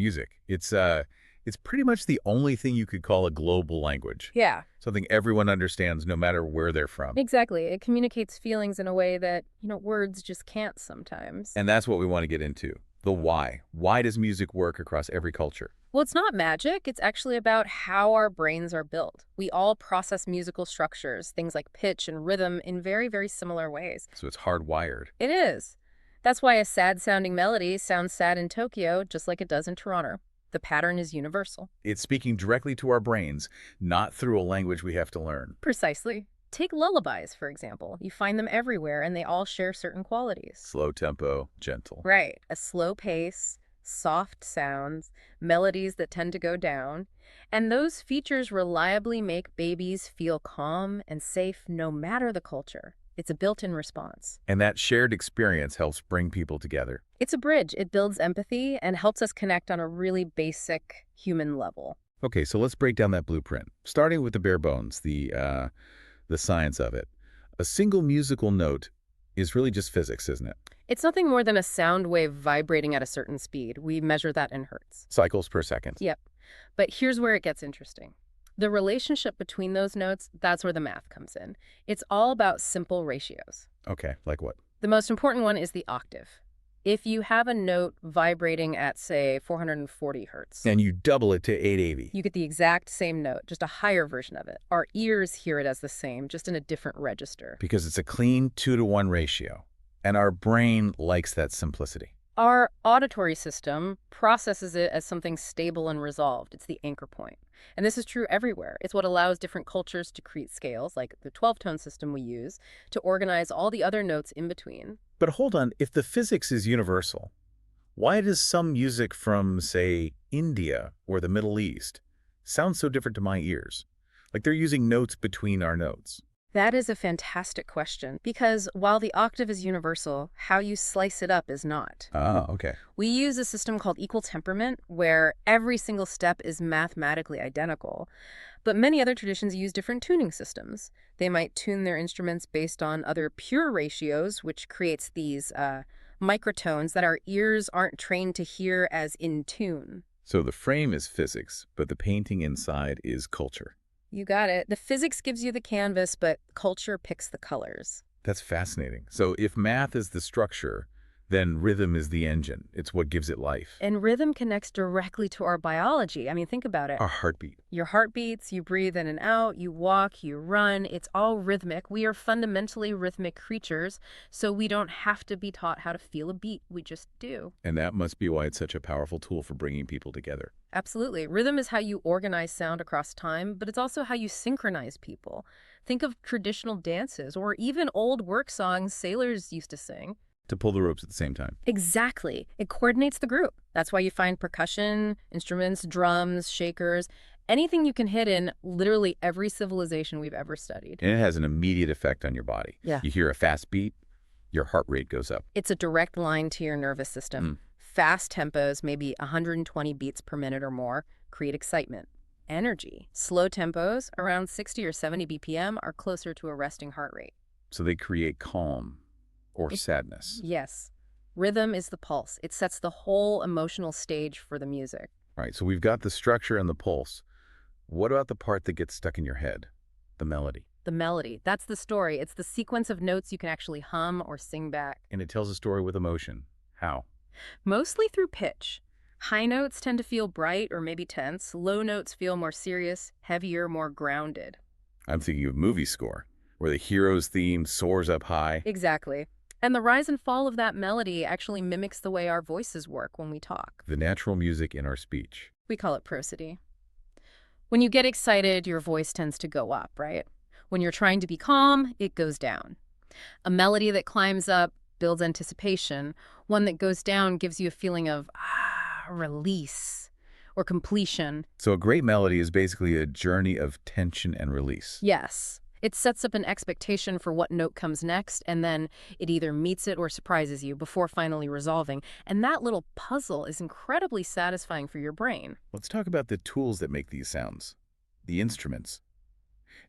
music. It's pretty much the only thing you could call a global language. Yeah, Something everyone understands no matter where they're from. exactly. It communicates feelings in a way that, words just can't sometimes. And that's what we want to get into. The why. Why does music work across every culture? Well, it's not magic. It's actually about how our brains are built. We all process musical structures, things like pitch and rhythm, in very, very similar ways. So it's hardwired. It is. That's why a sad-sounding melody sounds sad in Tokyo, just like it does in Toronto. The pattern is universal. It's speaking directly to our brains, not through a language we have to learn. Precisely. Take lullabies, for example. You find them everywhere, and they all share certain qualities. Slow tempo, gentle. Right. A slow pace, soft sounds, melodies that tend to go down. And those features reliably make babies feel calm and safe no matter the culture. It's a built-in response. And that shared experience helps bring people together. It's a bridge. It builds empathy and helps us connect on a really basic human level. Okay, so let's break down that blueprint. Starting with the bare bones, the science of it. A single musical note is really just physics, isn't it? It's nothing more than a sound wave vibrating at a certain speed. We measure that in hertz. Cycles per second. Yep. But here's where it gets interesting. The relationship between those notes, that's where the math comes in. It's all about simple ratios. Okay, like what? The most important one is the octave. If you have a note vibrating at, say, 440 hertz, And you double it to 880. you get the exact same note, just a higher version of it. Our ears hear it as the same, just in a different register. Because it's a clean 2-to-1 ratio. And our brain likes that simplicity. Our auditory system processes it as something stable and resolved. It's the anchor point. And this is true everywhere. It's what allows different cultures to create scales, like the 12-tone system we use, to organize all the other notes in between. But hold on, if the physics is universal, why does some music from, say, India or the Middle East sound so different to my ears? Like they're using notes between our notes. That is a fantastic question, because while the octave is universal, how you slice it up is not. Ah, okay. We use a system called equal temperament, where every single step is mathematically identical. But many other traditions use different tuning systems. They might tune their instruments based on other pure ratios, which creates these microtones that our ears aren't trained to hear as in tune. So the frame is physics, but the painting inside is culture. You got it. The physics gives you the canvas, but culture picks the colors. That's fascinating. So if math is the structure, then rhythm is the engine. It's what gives it life. And rhythm connects directly to our biology. I mean, think about it. Our heartbeat. Your heart beats, you breathe in and out, you walk, you run. It's all rhythmic. We are fundamentally rhythmic creatures, so we don't have to be taught how to feel a beat. We just do. And that must be why it's such a powerful tool for bringing people together. Absolutely. Rhythm is how you organize sound across time, but it's also how you synchronize people. Think of traditional dances or even old work songs sailors used to sing. To pull the ropes at the same time. Exactly. It coordinates the group. That's why you find percussion, instruments, drums, shakers, anything you can hit in literally every civilization we've ever studied. And it has an immediate effect on your body. Yeah. You hear a fast beat, your heart rate goes up. It's a direct line to your nervous system. Fast tempos, maybe 120 beats per minute or more, create excitement, energy. Slow tempos, around 60 or 70 BPM, are closer to a resting heart rate. So they create calm or sadness. Yes. Rhythm is the pulse. It sets the whole emotional stage for the music. All right, so we've got the structure and the pulse. What about the part that gets stuck in your head? The melody. The melody, that's the story. It's the sequence of notes you can actually hum or sing back. And it tells a story with emotion. How? Mostly through pitch. High notes tend to feel bright or maybe tense. Low notes feel more serious, heavier, more grounded. I'm thinking of movie score, where the hero's theme soars up high. Exactly. And the rise and fall of that melody actually mimics the way our voices work when we talk. The natural music in our speech. We call it prosody. When you get excited, your voice tends to go up, right? When you're trying to be calm, it goes down. A melody that climbs up builds anticipation. One that goes down gives you a feeling of release or completion. So a great melody is basically a journey of tension and release. Yes. It sets up an expectation for what note comes next, and then it either meets it or surprises you before finally resolving. And that little puzzle is incredibly satisfying for your brain. Let's talk about the tools that make these sounds. The instruments.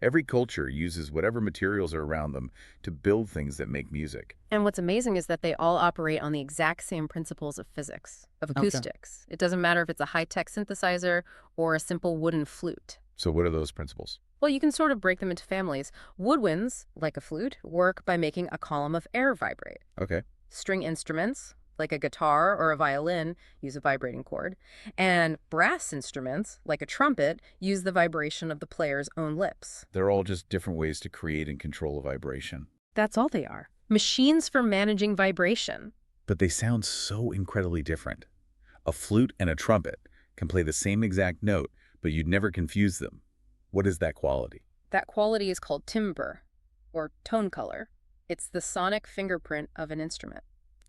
Every culture uses whatever materials are around them to build things that make music. And what's amazing is that they all operate on the exact same principles of physics, of Okay. acoustics. It doesn't matter if it's a high-tech synthesizer or a simple wooden flute. So what are those principles? Well, you can sort of break them into families. Woodwinds, like a flute, work by making a column of air vibrate. Okay. String instruments, like a guitar or a violin, use a vibrating chord. And brass instruments, like a trumpet, use the vibration of the player's own lips. They're all just different ways to create and control a vibration. That's all they are. Machines for managing vibration. But they sound so incredibly different. A flute and a trumpet can play the same exact note, but you'd never confuse them. What is that quality? That quality is called timbre, or tone color. It's the sonic fingerprint of an instrument.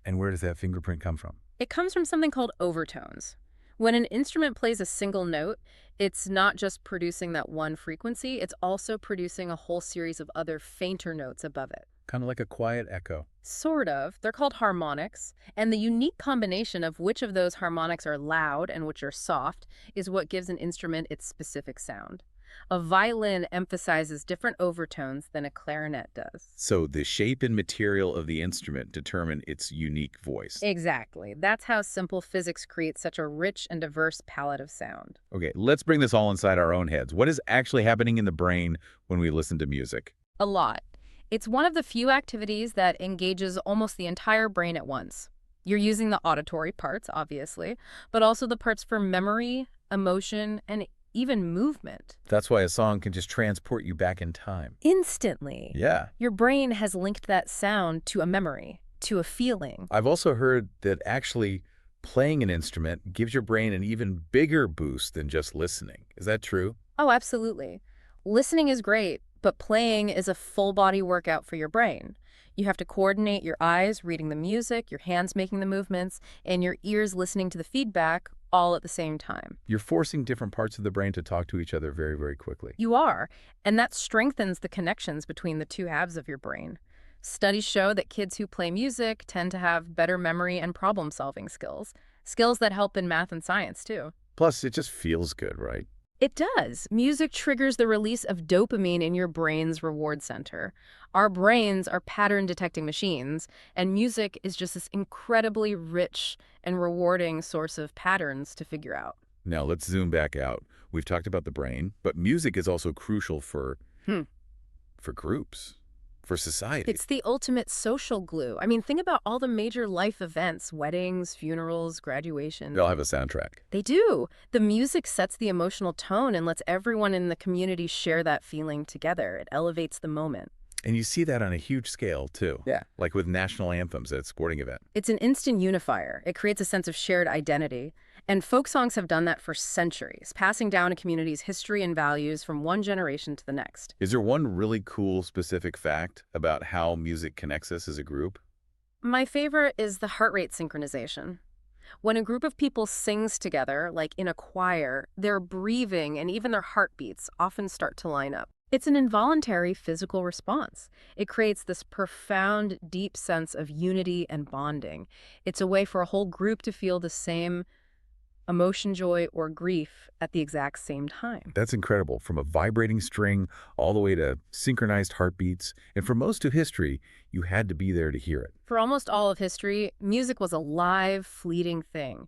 And where does that fingerprint come from? It comes from something called overtones. When an instrument plays a single note, it's not just producing that one frequency, it's also producing a whole series of other fainter notes above it. Kind of like a quiet echo. Sort of. They're called harmonics, and the unique combination of which of those harmonics are loud and which are soft is what gives an instrument its specific sound. A violin emphasizes different overtones than a clarinet does. So the shape and material of the instrument determine its unique voice. Exactly. That's how simple physics creates such a rich and diverse palette of sound. Okay, let's bring this all inside our own heads. What is actually happening in the brain when we listen to music? A lot. It's one of the few activities that engages almost the entire brain at once. You're using the auditory parts, obviously, but also the parts for memory, emotion, and even movement. That's why a song can just transport you back in time. Instantly. Yeah. Your brain has linked that sound to a memory, to a feeling. I've also heard that actually playing an instrument gives your brain an even bigger boost than just listening. Is that true? Oh, absolutely. Listening is great, but playing is a full-body workout for your brain. You have to coordinate your eyes reading the music, your hands making the movements, and your ears listening to the feedback all at the same time. You're forcing different parts of the brain to talk to each other very, very quickly. You are, and that strengthens the connections between the two halves of your brain. Studies show that kids who play music tend to have better memory and problem-solving skills, skills that help in math and science, too. Plus, it just feels good, right? It does. Music triggers the release of dopamine in your brain's reward center. Our brains are pattern-detecting machines, and music is just this incredibly rich and rewarding source of patterns to figure out. Now, let's zoom back out. We've talked about the brain, but music is also crucial for groups, for society. It's the ultimate social glue. I mean, think about all the major life events, weddings, funerals, graduations. They all have a soundtrack. They do. The music sets the emotional tone and lets everyone in the community share that feeling together. It elevates the moment. And you see that on a huge scale, too. Yeah. Like with national anthems at a sporting event. It's an instant unifier. It creates a sense of shared identity. And folk songs have done that for centuries, passing down a community's history and values from one generation to the next. Is there one really cool specific fact about how music connects us as a group? My favorite is the heart rate synchronization. When a group of people sings together, like in a choir, their breathing and even their heartbeats often start to line up. It's an involuntary physical response. It creates this profound, deep sense of unity and bonding. It's a way for a whole group to feel the same emotion, joy, or grief at the exact same time. That's incredible. From a vibrating string all the way to synchronized heartbeats. And for most of history, you had to be there to hear it. For almost all of history, music was a live, fleeting thing.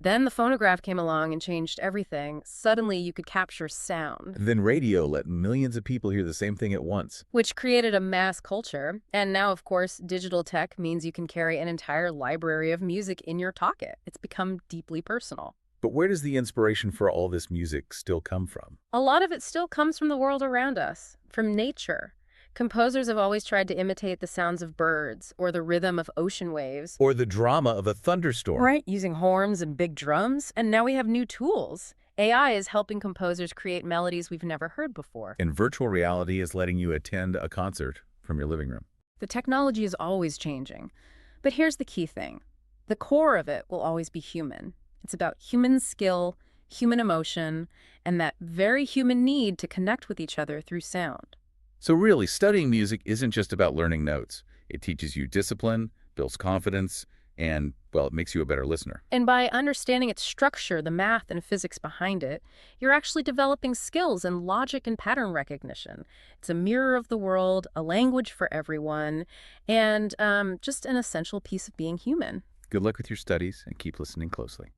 Then the phonograph came along and changed everything. Suddenly, you could capture sound, Then radio let millions of people hear the same thing at once. which created a mass culture. And now, of course, digital tech means you can carry an entire library of music in your pocket. It's become deeply personal. But where does the inspiration for all this music still come from? A lot of it still comes from the world around us, from nature. Composers have always tried to imitate the sounds of birds or the rhythm of ocean waves. Or the drama of a thunderstorm? Right, using horns and big drums. And now we have new tools. AI is helping composers create melodies we've never heard before. And virtual reality is letting you attend a concert from your living room. The technology is always changing. But here's the key thing. The core of it will always be human. It's about human skill, human emotion, and that very human need to connect with each other through sound. So really, studying music isn't just about learning notes. It teaches you discipline, builds confidence, And, well, it makes you a better listener. And by understanding its structure, the math and physics behind it, you're actually developing skills in logic and pattern recognition. It's a mirror of the world, a language for everyone, and just an essential piece of being human. Good luck with your studies and keep listening closely.